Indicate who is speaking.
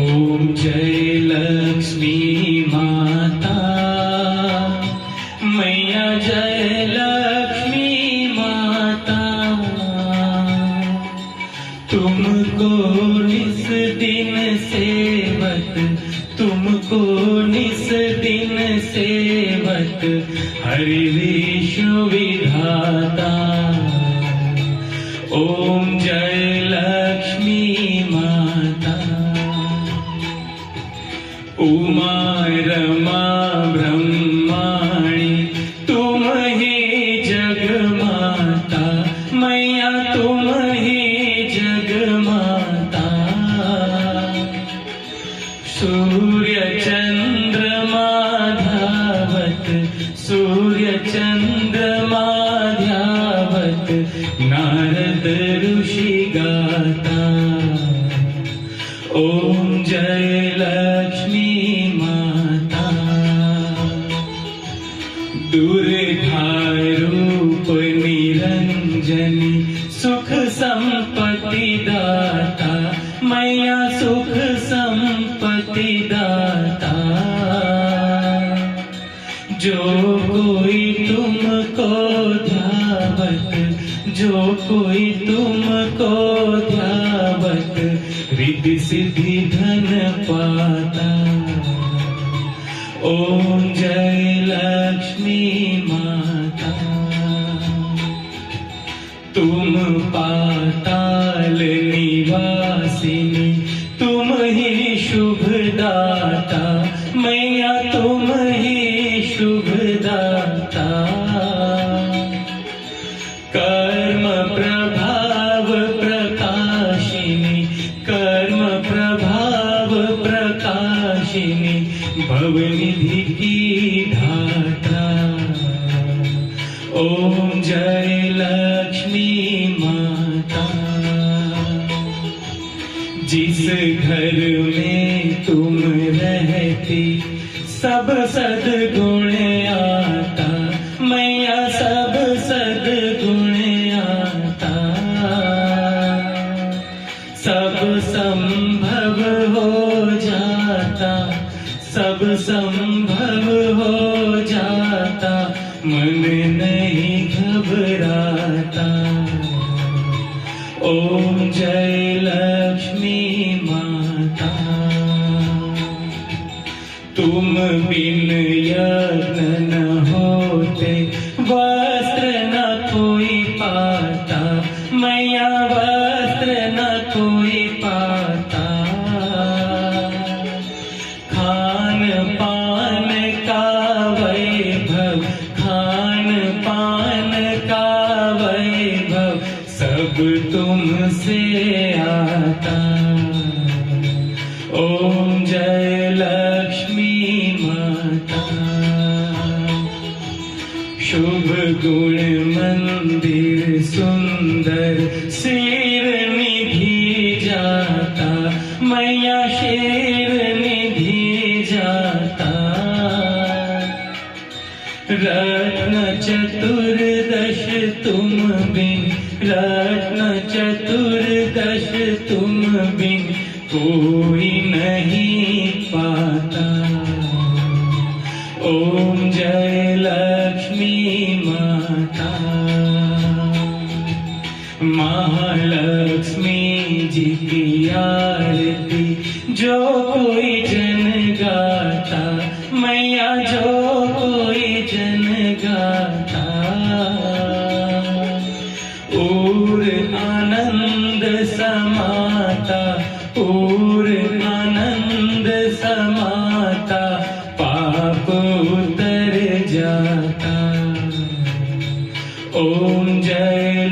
Speaker 1: ओम जय लक्ष्मी माता मैया जय लक्ष्मी माता। तुमको निस दिन सेवत, तुमको निस दिन सेवत हरि विष्णु विधाता। ओम जय लक्ष्मी माता। उमा रमा ब्रह्माणी तुम ही जग माता, मैया तुम ही जग माता। सूर्य चंद्रमा ध्यावत, सूर्य चंद्रमा ध्यावत नारद ऋषि गाता। ओम जय लक्ष्मी माता। दुर्गा रूप निरंजनी सुख संपत्ति दाता, मैया सुख संपत्ति दाता। जो कोई तुमको ध्यावत, जो कोई तुमको ध्यावत रिद्धि सिद्धि धन पाता। ओम जय लक्ष्मी माता। तुम पाताल निवासिनी तुम ही शुभ दाता, मैया तुम ही शुभ दाता। कर्म प्रभाव प्रकाशिनी, कर्म प्रभाव प्रकाशिनी भवनिधि की धाता। ओम जय लक्ष्मी माता। जिस घर में तुम रहती सब सद्गुण आता, मैया सब सद्गुण आता। सब संभव हो जाता, सब संभव हो जाता मन नहीं घबराता। ओम जय लक्ष्मी माता। तुम बिन यज्ञ न होते वस्त्र न कोई पाता, मैया वस्त्र न कोई पाता। खान पान का वैभव, खान पान का वैभव सब तुमसे आता। ओम जय लक्ष्मी माता। शुभ गुण मंदिर सुंदर शेर निधि जाता, मैया शेर निधि जाता। रत्न चतुर्दश तुम बिन, रत्न चतुर्दश तुम बिन कोई नहीं पाता। ओम जय लक्ष्मी माता। महालक्ष्मी जी की आरती जो कोई जन गाता, मैया जो कोई जन गाता। और आनंद समाता, और आनंद समाता पाप उतर जाता। ओम जय